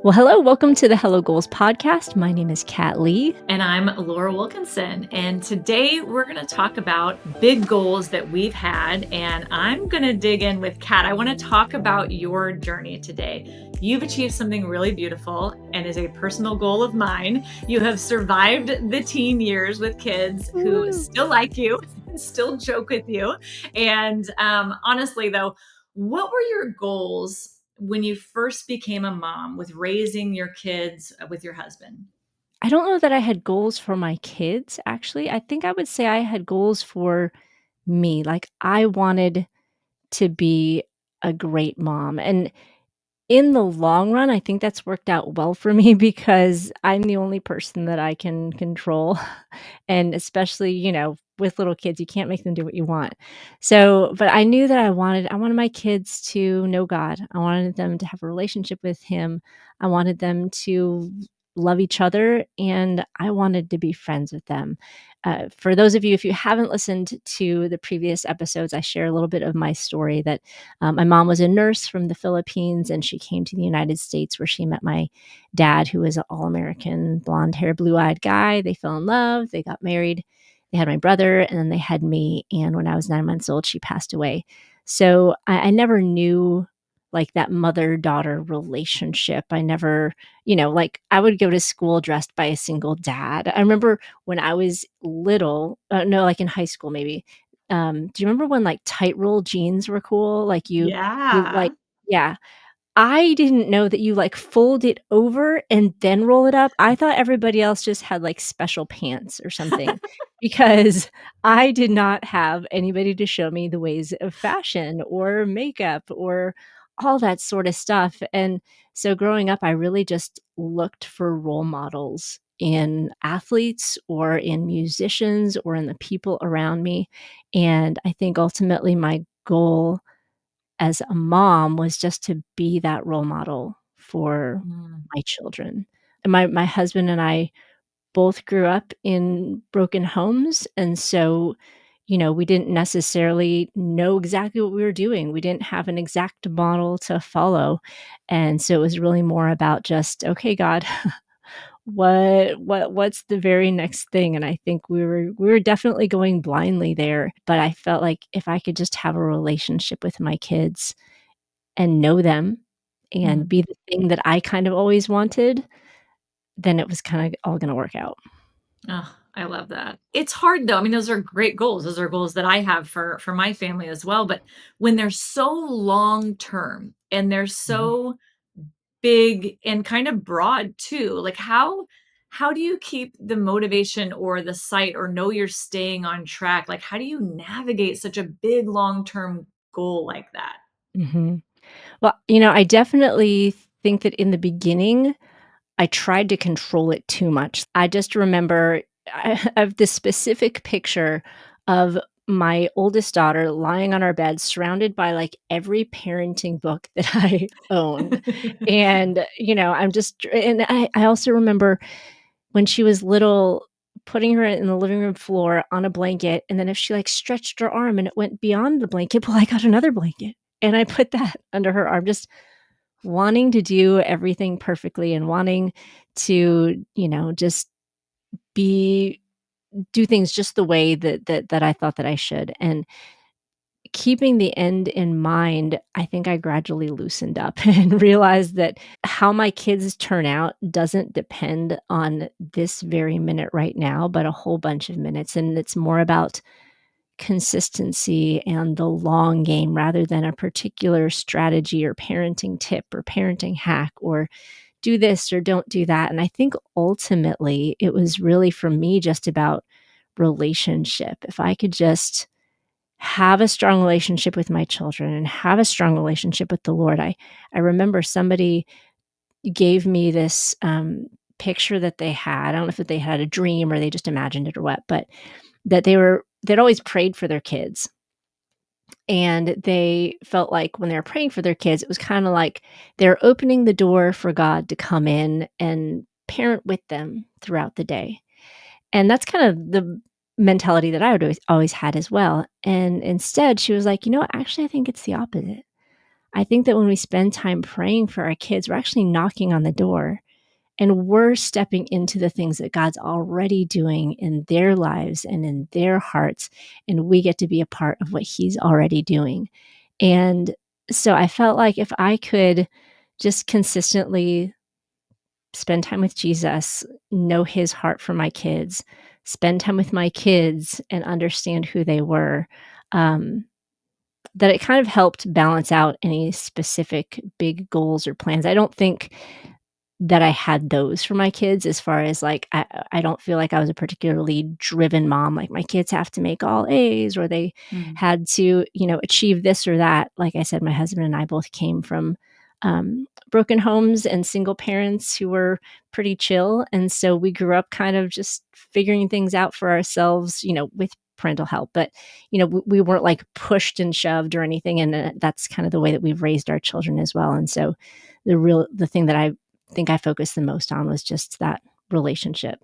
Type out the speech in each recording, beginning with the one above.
Well, hello, welcome to the Hello Goals podcast. My name is Kat Lee. And I'm Laura Wilkinson. And today we're going to talk about big goals that we've had. And I'm going to dig in with Kat. I want to talk about your journey today. You've achieved something really beautiful and is a personal goal of mine. You have survived the teen years with kids who Woo. still like you, still joke with you. And honestly, though, what were your goals when you first became a mom with raising your kids with your husband? I don't know that I had goals for my kids, actually. I think I would say I had goals for me. Like, I wanted to be a great mom. And in the long run, I think that's worked out well for me because I'm the only person that I can control. And especially, with little kids, you can't make them do what you want. So, but I knew that I wanted my kids to know God. I wanted them to have a relationship with him. I wanted them to love each other and I wanted to be friends with them. For those of you, if you haven't listened to the previous episodes, I share a little bit of my story that my mom was a nurse from the Philippines, and she came to the United States where she met my dad, who was an all American, blonde hair, blue eyed guy. They fell in love, they got married, they had my brother, and then they had me. And when I was 9 months old, she passed away. So I never knew like that mother daughter relationship. I never, like I would go to school dressed by a single dad. I remember when I was little, no, like in high school maybe, do you remember when, like, tight roll jeans were cool? Like, you like Yeah. yeah. I didn't know that you, like, fold it over and then roll it up. I thought everybody else just had, like, special pants or something because I did not have anybody to show me the ways of fashion or makeup or all that sorta stuff, and so growing up, I really just looked for role models in athletes or in musicians or in the people around me, and I think ultimately my goal as a mom was just to be that role model for Mm. my children. And my husband and I both grew up in broken homes, and so, we didn't necessarily know exactly what we were doing. We didn't have an exact model to follow, and so it was really more about just, "Okay, God, what's the very next thing?" And I think we were definitely going blindly there, but I felt like if I could just have a relationship with my kids and know them and Mhm. be the thing that I kind of always wanted, then it was kinda all gonna work out. Oh, I love that. It's hard though. I mean, those are great goals. Those are goals that I have for my family as well, but when they're so long term and they're Mhm. so big and kind of broad too, like how do you keep the motivation or the sight or know you're staying on track? Like how do you navigate such a big long-term goal like that? Mhm. Well, I definitely think that in the beginning, I tried to control it too much. I just remember I have this specific picture of my oldest daughter lying on our bed surrounded by, like, every parenting book that I owned, and, I'm just and I also remember when she was little, putting her in the living room floor on a blanket, and then if she, like, stretched her arm and it went beyond the blanket, well, I got another blanket, and I put that under her arm, just wanting to do everything perfectly and wanting to, just be do things just the way that I thought that I should, and keeping the end in mind, I think I gradually loosened up and realized that how my kids turn out doesn't depend on this very minute right now, but a whole bunch of minutes, and it's more about consistency and the long game rather than a particular strategy or parenting tip or parenting hack or do this or don't do that. And I think ultimately it was really for me just about relationship. If I could just have a strong relationship with my children and have a strong relationship with the Lord. I remember somebody gave me this picture that they had. I don't know if they had a dream or they just imagined it or what, but that they'd always prayed for their kids. And they felt like when they were praying for their kids, it was kind of like they're opening the door for God to come in and parent with them throughout the day. And that's kind of the mentality that I would always had as well. And instead, she was like, actually, I think it's the opposite. I think that when we spend time praying for our kids, we're actually knocking on the door and we're stepping into the things that God's already doing in their lives and in their hearts. And we get to be a part of what He's already doing. And so I felt like if I could just consistently spend time with Jesus, know His heart for my kids, spend time with my kids, and understand who they were, um, that it kind of helped balance out any specific big goals or plans. I don't think that I had those for my kids as far as, like, I don't feel like I was a particularly driven mom, like, my kids have to make all A's or they Mm. had to, achieve this or that. Like I said, my husband and I both came from, broken homes and single parents who were pretty chill, and so we grew up kind of just figuring things out for ourselves, with parental help, but, we weren't, like, pushed and shoved or anything, and, that's kind of the way that we've raised our children as well, and so the thing that I think I focused the most on was just that relationship.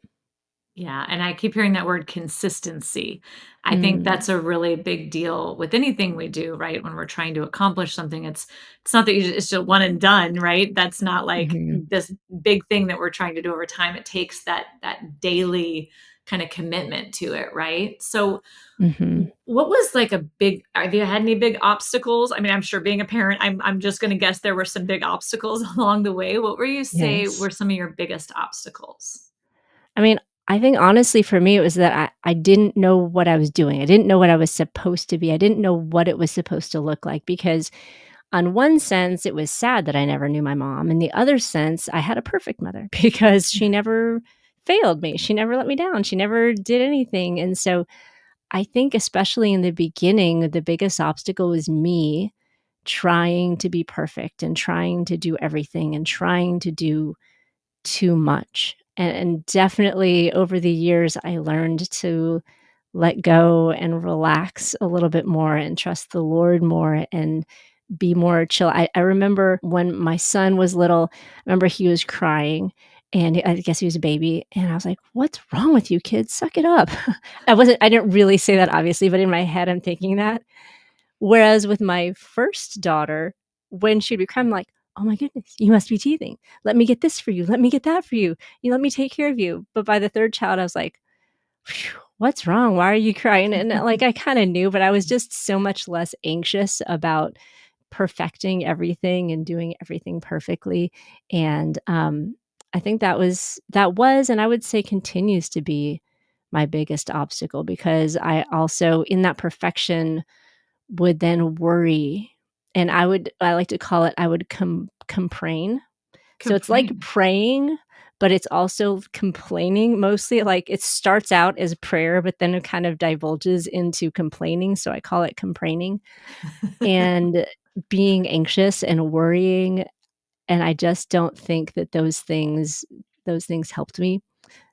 Yeah, and I keep hearing that word consistency. I think Mm, that's a really big deal with anything we do, right? When we're trying to accomplish something, it's not that it's just one and done, right? That's not like mhm, this big thing that we're trying to do over time. It takes that daily kind of commitment to it, right? So mhm. what was like a big have you had any big obstacles? I mean, I'm sure being a parent, I'm just gonna guess there were some big obstacles along the way. What were you say Yes. were some of your biggest obstacles? I mean, I think honestly for me, it was that I didn't know what I was doing. I didn't know what I was supposed to be. I didn't know what it was supposed to look like because on one sense, it was sad that I never knew my mom. In the other sense, I had a perfect mother because she never failed me. She never let me down. She never did anything. And so I think especially in the beginning, the biggest obstacle was me trying to be perfect and trying to do everything and trying to do too much. And definitely over the years, I learned to let go and relax a little bit more and trust the Lord more and be more chill. I remember when my son was little, I remember he was crying and I guess he was a baby. And I was like, what's wrong with you kids? Suck it up. I didn't really say that obviously, but in my head, I'm thinking that. Whereas with my first daughter, when she'd become like, "Oh my goodness, you must be teething. Let me get this for you. Let me get that for you. You let me take care of you." But by the 3rd child, I was like, "Phew, what's wrong? Why are you crying?" And, like, I kinda knew, but I was just so much less anxious about perfecting everything and doing everything perfectly, and, I think that was and I would say continues to be my biggest obstacle because I also in that perfection would then worry, and I like to call it I would complain. So it's like Complain. praying, but it's also complaining mostly, like, it starts out as prayer, but then it kind of divulges into complaining, so I call it complaining, and being anxious and worrying, and I just don't think that those things helped me.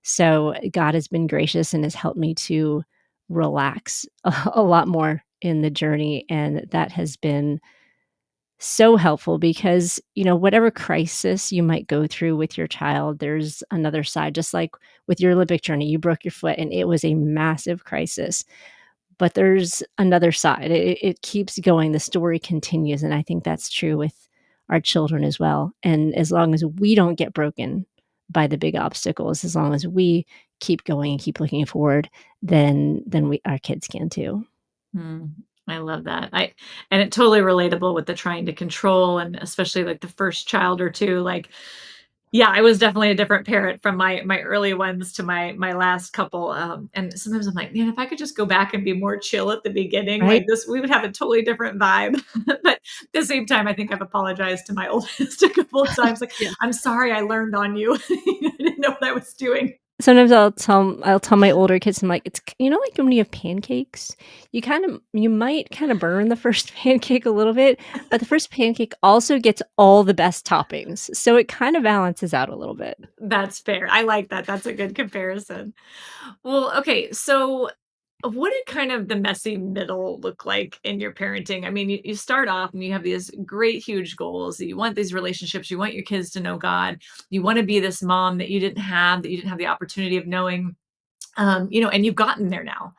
So God has been gracious and has helped me to relax a lot more in the journey, and that has been so helpful because, whatever crisis you might go through with your child, there's another side. Just like with your Olympic journey, you broke your foot and it was a massive crisis, but there's another side. It keeps going. The story continues. And I think that's true with our children as well. And as long as we don't get broken by the big obstacles, as long as we keep going and keep looking forward, then our kids can too. Mm, I love that. I and it totally relatable with the trying to control and especially like the first child or 2, like, yeah, I was definitely a different parent from my early ones to my last couple, and sometimes I'm like, "Man, if I could just go back and be more chill at the beginning, Right? like this we would have a totally different vibe." But at the same time, I think I've apologized to my oldest a couple of times, like, Yeah. "I'm sorry I learned on you. I didn't know what I was doing." Sometimes I'll tell my older kids, I'm like, "It's like when you have pancakes, you might kinda burn the first pancake a little bit, but the first pancake also gets all the best toppings, so it kinda balances out a little bit." That's fair. I like that. That's a good comparison. Well, okay. So, what did kind of the messy middle look like in your parenting? I mean, you start off and you have these great, huge goals. You want these relationships. You want your kids to know God. You want to be this mom that you didn't have the opportunity of knowing, and you've gotten there now.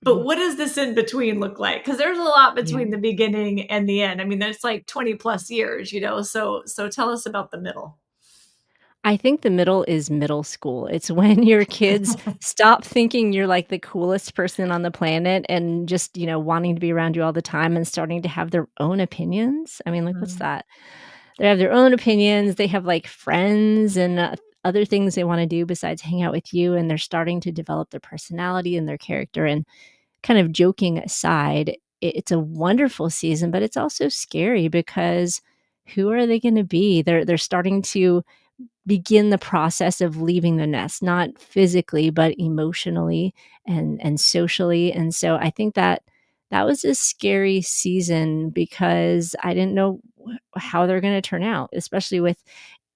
But Mhm. what does this in between look like? Because there's a lot Yeah. between the beginning and the end. I mean, there's like 20 plus years, so tell us about the middle. I think the middle is middle school. It's when your kids stop thinking you're, like, the coolest person on the planet and just, wanting to be around you all the time and starting to have their own opinions. I mean, like, what's Mm, that? They have their own opinions, they have, like, friends and, other things they wanna do besides hang out with you, and they're starting to develop their personality and their character, and kind of joking aside, it's a wonderful season, but it's also scary because who are they gonna be? They're starting to begin the process of leaving the nest, not physically, but emotionally and socially, and so I think that that was a scary season because I didn't know how they're gonna turn out, especially with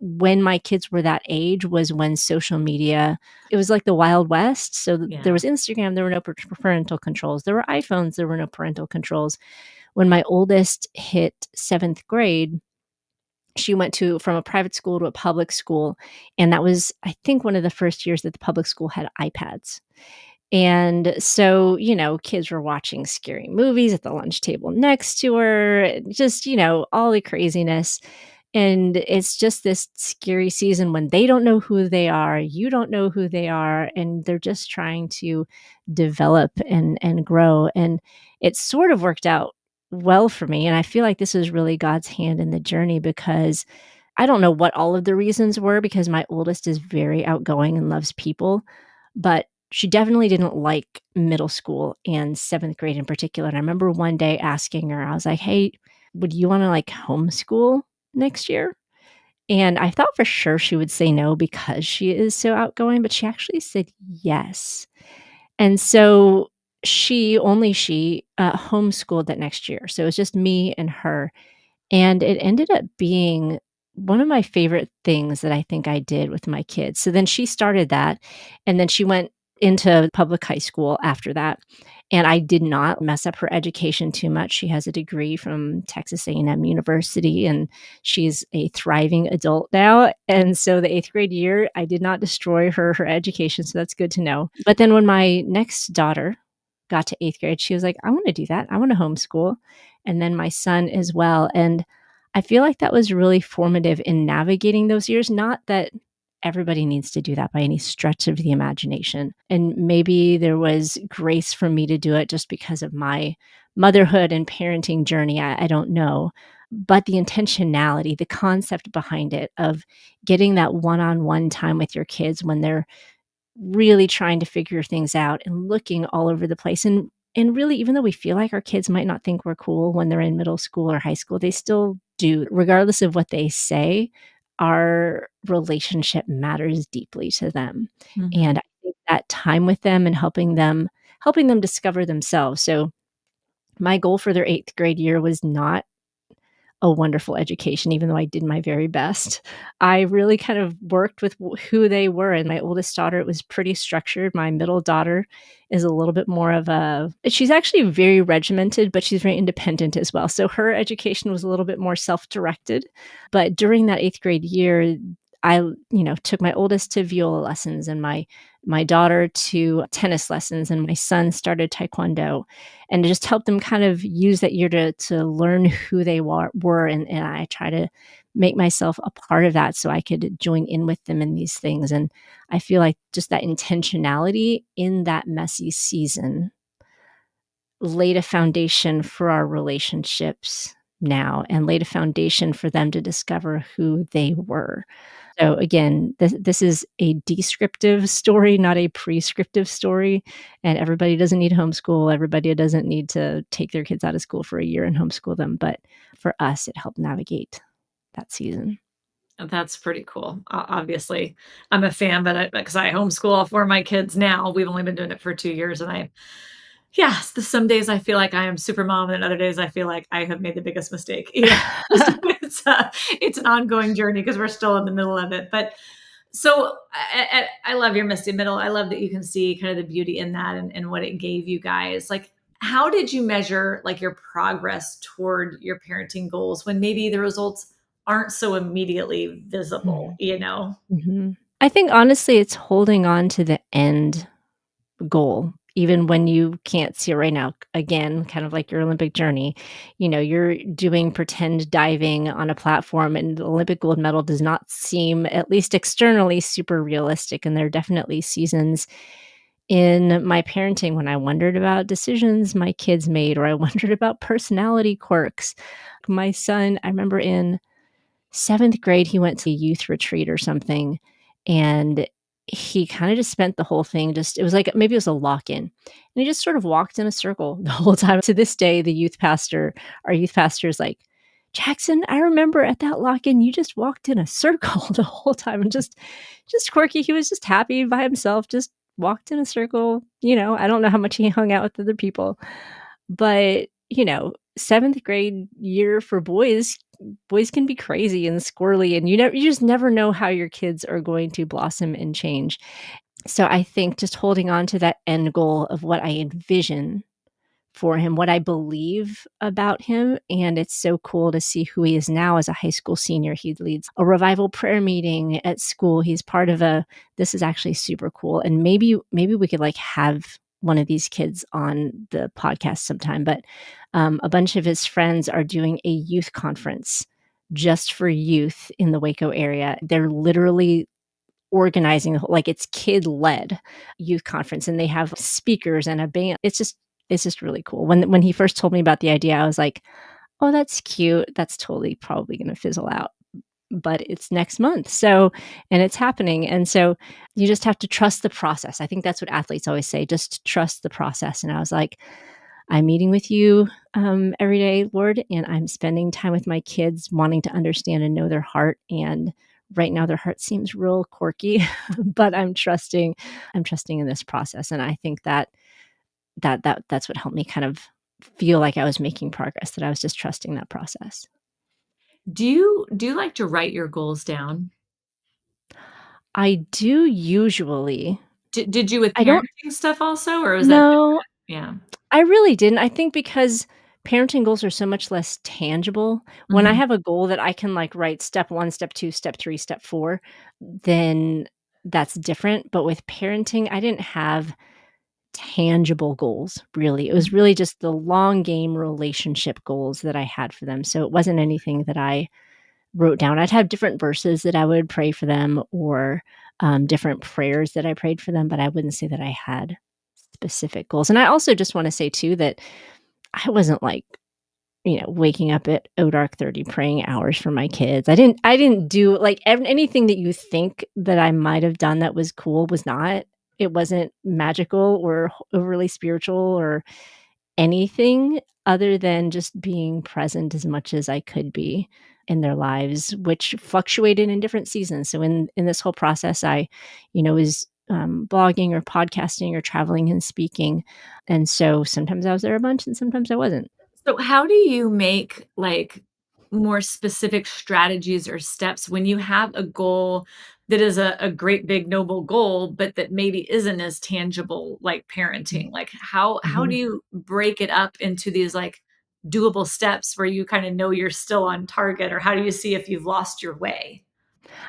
when my kids were that age was when social media it was like the Wild West, so there yeah. was Instagram, there were no parental controls, there were iPhones, there were no parental controls. When my oldest hit 7th grade, she went to from a private school to a public school, and that was, I think, one of the first years that the public school had iPads. And so, kids were watching scary movies at the lunch table next to her, just, all the craziness. And it's just this scary season when they don't know who they are, you don't know who they are, and they're just trying to develop and grow. And it sort of worked out well for me. And I feel like this was really God's hand in the journey because I don't know what all of the reasons were because my oldest is very outgoing and loves people, but she definitely didn't like middle school and 7th grade in particular. And I remember one day asking her, I was like, "Hey, would you wanna, like, homeschool next year?" And I thought for sure she would say no because she is so outgoing, but she actually said yes. And so only she, homeschooled that next year. So it was just me and her. And it ended up being one of my favorite things that I think I did with my kids. So then she started that, and then she went into public high school after that, and I did not mess up her education too much. She has a degree from Texas A&M University, and she's a thriving adult now, and so the 8th grade year, I did not destroy her education, so that's good to know. But then when my next daughter got to 8th grade, she was like, "I wanna do that. I wanna homeschool." And then my son as well, and I feel like that was really formative in navigating those years, not that everybody needs to do that by any stretch of the imagination, and maybe there was grace for me to do it just because of my motherhood and parenting journey, I don't know, but the intentionality, the concept behind it of getting that one-on-one time with your kids when they're really trying to figure things out and looking all over the place, and really, even though we feel like our kids might not think we're cool when they're in middle school or high school, they still do. Regardless of what they say, our relationship matters deeply to them, Mhm. and I think that time with them and helping them discover themselves. So, my goal for their 8th grade year was not a wonderful education, even though I did my very best. I really kind of worked with who they were, and my oldest daughter, it was pretty structured. My middle daughter is a little bit more of a she's actually very regimented, but she's very independent as well. So her education was a little bit more self-directed. But during that 8th grade year, I, took my oldest to viola lessons and my daughter to tennis lessons, and my son started taekwondo, and to just help them kind of use that year to learn who they were, and I try to make myself a part of that so I could join in with them in these things, and I feel like just that intentionality in that messy season laid a foundation for our relationships now and laid a foundation for them to discover who they were. So again, this is a descriptive story, not a prescriptive story, and everybody doesn't need homeschool, everybody doesn't need to take their kids out of school for a year and homeschool them, but for us, it helped navigate that season. That's pretty cool. Obviously, I'm a fan, but because I homeschool all 4 of my kids now, we've only been doing it for 2 years, and yes, some days I feel like I am super mom, and other days I feel like I have made the biggest mistake. So it's an ongoing journey because 'cause we're still in the middle of it, but so I love your misty middle. I love that you can see kind of the beauty in that and what it gave you guys. Like, how did you measure like your progress toward your parenting goals when maybe the results aren't so immediately visible, Mhm, you know? mhm. I think honestly, it's holding on to the end goal. even when you can't see it right now. Again, kind of like your Olympic journey, you're doing pretend diving on a platform, and the Olympic gold medal does not seem, at least externally, super realistic. And there are definitely seasons in my parenting when I wondered about decisions my kids made, or I wondered about personality quirks. My son, I remember in 7th grade, he went to a youth retreat or something, and he kinda just spent the whole thing, just it was like maybe it was a lock-in, and he just sort of walked in a circle the whole time. To this day, our youth pastor is like, "Jackson, I remember at that lock-in, you just walked in a circle the whole time," and just quirky. He was just happy by himself, just walked in a circle. I don't know how much he hung out with other people, but, 7th grade year for boys can be crazy and squirrely, and you just never know how your kids are going to blossom and change. So I think just holding on to that end goal of what I envision for him, what I believe about him, and it's so cool to see who he is now as a high school senior. He leads a revival prayer meeting at school. He's part of a This is actually super cool, and maybe we could, like, have one of these kids on the podcast sometime, but, a bunch of his friends are doing a youth conference just for youth in the Waco area. They're literally organizing the whole, like, it's kid-led youth conference, and they have speakers and a band. It's just really cool. When he first told me about the idea, I was like, "Oh, that's cute. That's totally probably gonna fizzle out." But it's next month, and it's happening, and so you just have to trust the process. I think that's what athletes always say, "Just trust the process," and I was like, "I'm meeting with you, every day, Lord, and I'm spending time with my kids, wanting to understand and know their heart, and right now their heart seems real quirky, but I'm trusting in this process," and I think that's what helped me kind of feel like I was making progress, that I was just trusting that process. Do you like to write your goals down? I do usually. Did you with I don't parenting stuff also, or is that No, different? Yeah. I really didn't. I think because parenting goals are so much less tangible. When I Mhm. have a goal that I can, like, write step 1, step 2, step 3, step 4, then that's different, but with parenting, I didn't have tangible goals, really. It was really just the long game relationship goals that I had for them, so it wasn't anything that I wrote down. I'd have different verses that I would pray for them, or, different prayers that I prayed for them, but I wouldn't say that I had specific goals. And I also just wanna say too that I wasn't, like, waking up at oh dark 30 praying hours for my kids. I didn't do, like, anything that you think that I might have done that was cool was not. It wasn't magical or overly spiritual or anything, other than just being present as much as I could be in their lives, which fluctuated in different seasons. So in this whole process, I, was, blogging or podcasting or traveling and speaking, and so sometimes I was there a bunch and sometimes I wasn't. So how do you make, like, more specific strategies or steps when you have a goal that is a great big noble goal, but that maybe isn't as tangible like parenting? Like, how do Mhm. you break it up into these, like, doable steps where you kinda know you're still on target, or how do you see if you've lost your way?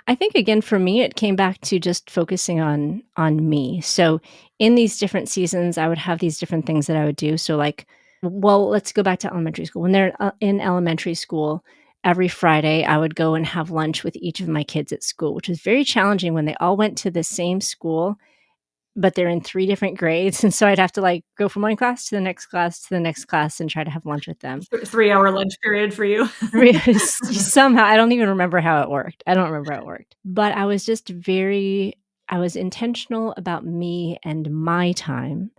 I think, again, for me, it came back to just focusing on me. So in these different seasons, I would have these different things that I would do. So, like, well, let's go back to elementary school. When they're in elementary school, every Friday I would go and have lunch with each of my kids at school, which was very challenging when they all went to the same school, but they're in 3 different grades. And so I'd have to, like, go from one class to the next class to the next class and try to have lunch with them. 3-hour lunch period for you? Somehow, I don't even remember how it worked. I don't remember how it worked. But I was intentional about me and my time,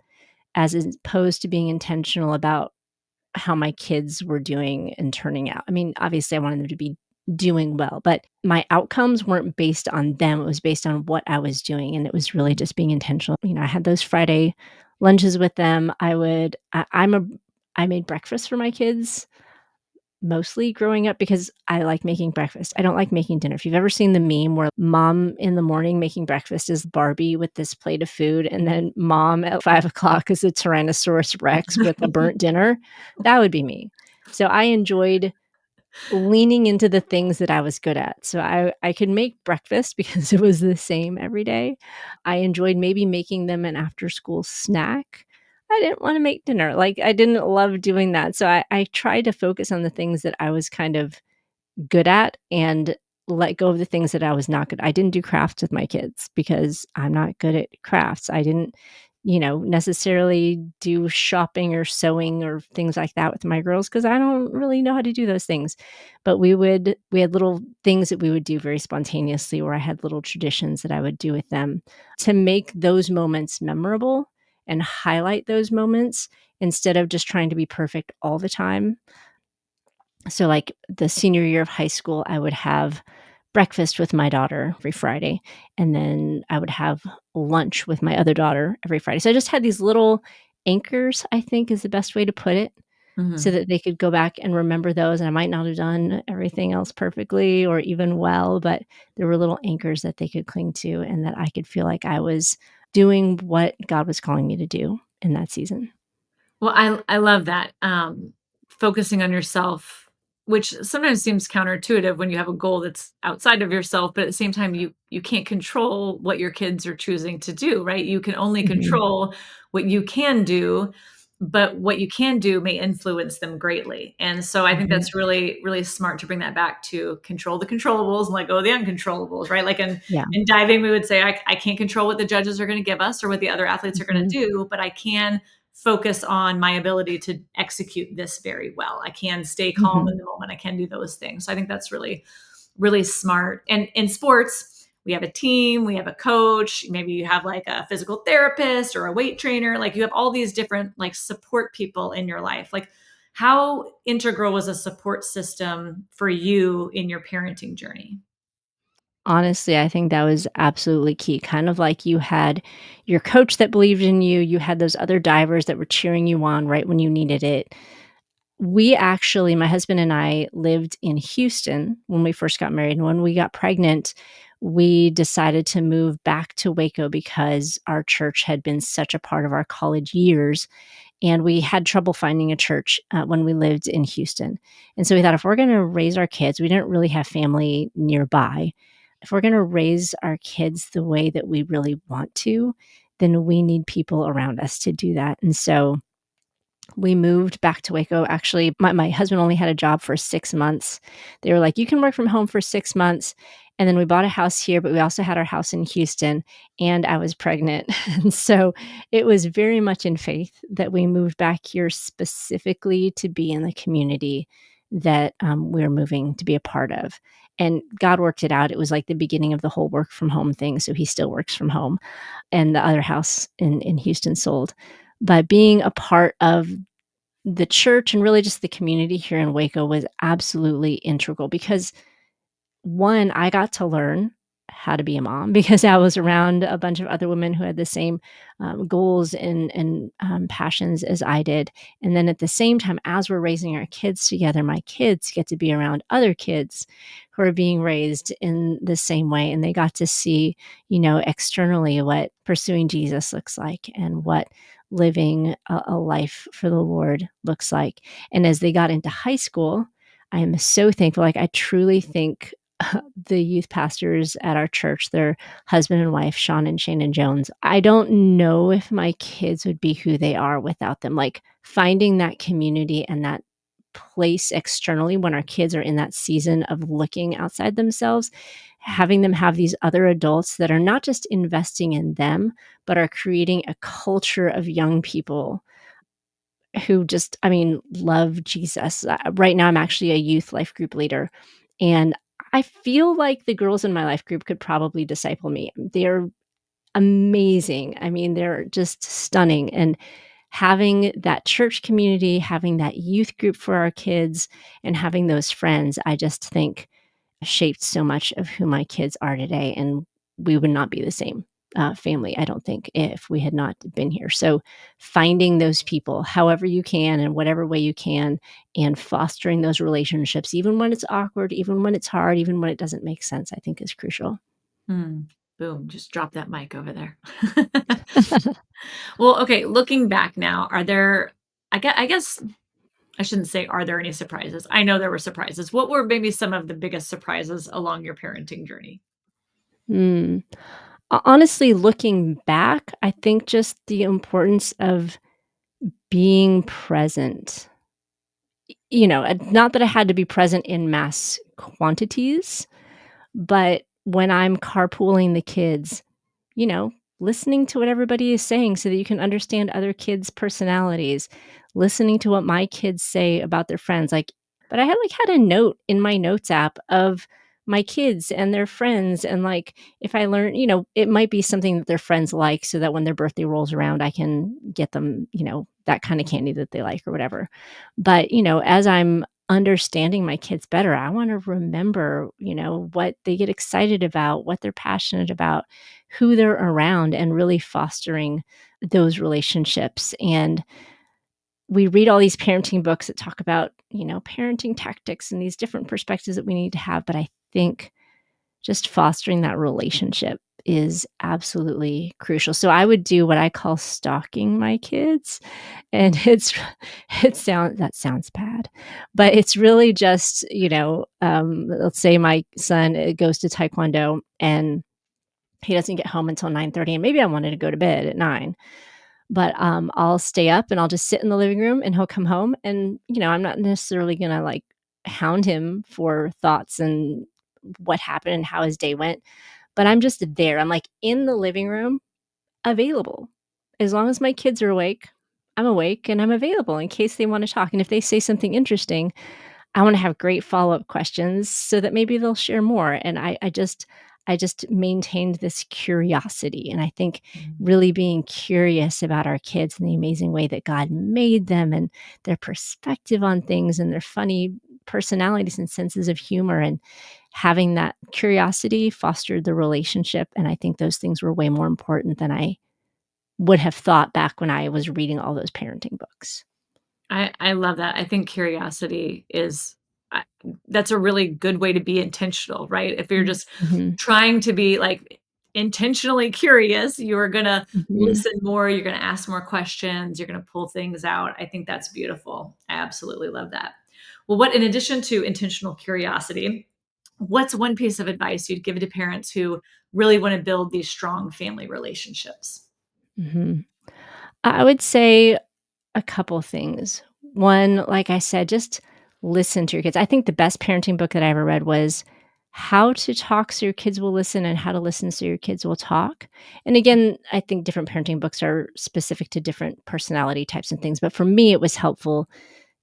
as opposed to being intentional about how my kids were doing and turning out. I mean, obviously, I wanted them to be doing well, but my outcomes weren't based on them. It was based on what I was doing, and it was really just being intentional. I had those Friday lunches with them. I made breakfast for my kids mostly growing up because I like making breakfast. I don't like making dinner. If you've ever seen the meme where mom in the morning making breakfast is Barbie with this plate of food, and then mom at 5 o'clock is a Tyrannosaurus Rex with a burnt dinner, that would be me. So I enjoyed leaning into the things that I was good at. So I could make breakfast because it was the same every day. I enjoyed maybe making them an after school snack. I didn't wanna make dinner, like, I didn't love doing that, so I tried to focus on the things that I was kind of good at and let go of the things that I was not good. I didn't do crafts with my kids because I'm not good at crafts. I didn't, necessarily do shopping or sewing or things like that with my girls because I don't really know how to do those things. But we had little things that we would do very spontaneously, where I had little traditions that I would do with them to make those moments memorable and highlight those moments instead of just trying to be perfect all the time. So, like, the senior year of high school, I would have breakfast with my daughter every Friday, and then I would have lunch with my other daughter every Friday. So I just had these little anchors, I think is the best way to put it, so Mhm. that they could go back and remember those, and I might not have done everything else perfectly or even well, but there were little anchors that they could cling to and that I could feel like I was doing what God was calling me to do in that season. Well, I love that, focusing on yourself, which sometimes seems counterintuitive when you have a goal that's outside of yourself, but at the same time, you can't control what your kids are choosing to do, right? You can only Mhm. control what you can do, but what you can do may influence them greatly. And so I think Mhm. that's really, really smart to bring that back to control the controllables and let go of the uncontrollables, right? Like Yeah. in diving, we would say, I can't control what the judges are going to give us or what the other athletes are going to Mhm. do, but I can focus on my ability to execute this very well. I can stay calm in Mhm. the moment. I can do those things. So I think that's really, really smart. And in sports, we have a team, we have a coach, maybe you have like a physical therapist or a weight trainer. Like you have all these different like support people in your life. Like how integral was a support system for you in your parenting journey? Honestly, I think that was absolutely key. Kind of like you had your coach that believed in you, you had those other divers that were cheering you on right when you needed it. We actually, my husband and I lived in Houston when we first got married. And when we got pregnant, we decided to move back to Waco because our church had been such a part of our college years. And we had trouble finding a church when we lived in Houston. And so we thought if we're going to raise our kids, we didn't really have family nearby. If we're going to raise our kids the way that we really want to, then we need people around us to do that. And so we moved back to Waco. Actually, my husband only had a job for 6 months. They were like, "You can work from home for 6 months." And then we bought a house here, but we also had our house in Houston, and I was pregnant. And so it was very much in faith that we moved back here specifically to be in the community that, we're moving to be a part of. And God worked it out. It was like the beginning of the whole work from home thing, so he still works from home, and the other house in Houston sold. But being a part of the church and really just the community here in Waco was absolutely integral because one, I got to learn how to be a mom because I was around a bunch of other women who had the same goals and passions as I did. And then at the same time, as we're raising our kids together, my kids get to be around other kids who are being raised in the same way. And they got to see, externally what pursuing Jesus looks like and what living a life for the Lord looks like. And as they got into high school, I am so thankful. Like, I truly think the youth pastors at our church, their husband and wife, Sean and Shannon Jones. I don't know if my kids would be who they are without them. Like, finding that community and that place externally when our kids are in that season of looking outside themselves, having them have these other adults that are not just investing in them, but are creating a culture of young people who just, I mean, love Jesus. Right now, I'm actually a youth life group leader, and I feel like the girls in my life group could probably disciple me. They're amazing. I mean, they're just stunning. And having that church community, having that youth group for our kids, and having those friends, I just think shaped so much of who my kids are today, and we would not be the same, family, I don't think, if we had not been here. So, finding those people however you can in whatever way you can, and fostering those relationships, even when it's awkward, even when it's hard, even when it doesn't make sense, I think is crucial. Hmm. Boom, just drop that mic over there. Well, okay, looking back now, are there I guess I shouldn't say are there any surprises? I know there were surprises. What were maybe some of the biggest surprises along your parenting journey? Mm. Honestly, looking back, I think just the importance of being present. Not that I had to be present in mass quantities, but when I'm carpooling the kids, you know, listening to what everybody is saying so that you can understand other kids' personalities, listening to what my kids say about their friends, but I had a note in my notes app of my kids and their friends, and, if I learn, it might be something that their friends like so that when their birthday rolls around, I can get them, that kinda candy that they like or whatever. But, as I'm understanding my kids better, I wanna remember, what they get excited about, what they're passionate about, who they're around, and really fostering those relationships. And we read all these parenting books that talk about, parenting tactics and these different perspectives that we need to have, but I think just fostering that relationship is absolutely crucial. So I would do what I call stalking my kids, and that sounds bad, but it's really just, let's say my son goes to taekwondo and he doesn't get home until 9:30, and maybe I wanted to go to bed at 9, but, I'll stay up and I'll just sit in the living room and he'll come home and, I'm not necessarily gonna, hound him for thoughts and what happened and how his day went, but I'm just there. I'm, in the living room, available. As long as my kids are awake, I'm awake and I'm available in case they wanna talk, and if they say something interesting, I wanna have great follow-up questions so that maybe they'll share more, and I just maintained this curiosity, and I think Mm. really being curious about our kids and the amazing way that God made them and their perspective on things and their funny personalities and senses of humor, and having that curiosity fostered the relationship, and I think those things were way more important than I would have thought back when I was reading all those parenting books. I love that. I think curiosity is I that's a really good way to be intentional, right? If you're just Mhm. trying to be, intentionally curious, you're gonna Mhm. listen more, you're gonna ask more questions, you're gonna pull things out. I think that's beautiful. I absolutely love that. Well, what in addition to intentional curiosity, what's one piece of advice you'd give to parents who really wanna build these strong family relationships? Mhm. I would say a couple things. One, like I said, just listen to your kids. I think the best parenting book that I ever read was How to Talk So Your Kids Will Listen and How to Listen So Your Kids Will Talk. And again, I think different parenting books are specific to different personality types and things. But for me, it was helpful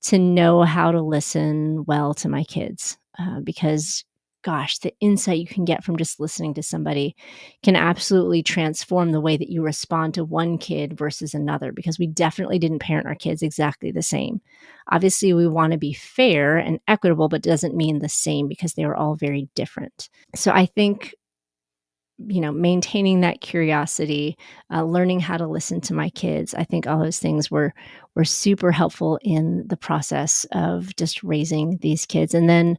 to know how to listen well to my kids, because gosh, the insight you can get from just listening to somebody can absolutely transform the way that you respond to one kid versus another, because we definitely didn't parent our kids exactly the same. Obviously, we want to be fair and equitable, but doesn't mean the same because they were all very different. So I think, maintaining that curiosity, learning how to listen to my kids, I think all those things were super helpful in the process of just raising these kids. And then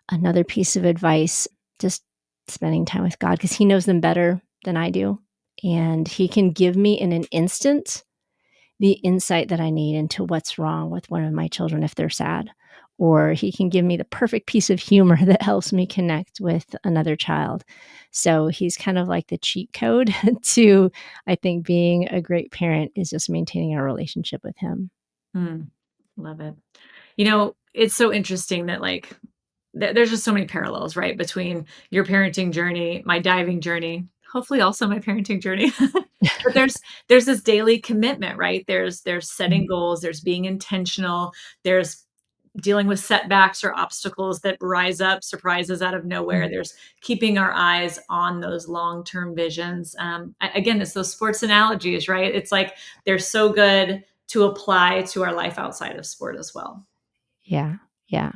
another piece of advice, just spending time with God because He knows them better than I do, and He can give me in an instant the insight that I need into what's wrong with one of my children if they're sad, or He can give me the perfect piece of humor that helps me connect with another child. So He's kind of like the cheat code to, I think, being a great parent is just maintaining a relationship with Him. Mm, love it. It's so interesting that there's just so many parallels, right, between your parenting journey, my diving journey, hopefully also my parenting journey. But there's this daily commitment, right? There's setting Mhm. goals, there's being intentional, there's dealing with setbacks or obstacles that rise up, surprises out of nowhere. Mhm. There's keeping our eyes on those long-term visions. Again, it's those sports analogies, right? It's like they're so good to apply to our life outside of sport as well. Yeah, yeah.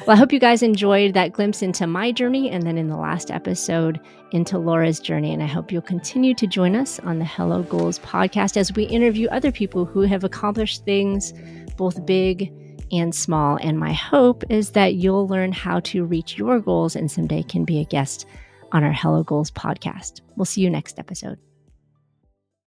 Well, I hope you guys enjoyed that glimpse into my journey and then in the last episode into Laura's journey. And I hope you'll continue to join us on the Hello Goals podcast as we interview other people who have accomplished things both big and small. And my hope is that you'll learn how to reach your goals and someday can be a guest on our Hello Goals podcast. We'll see you next episode.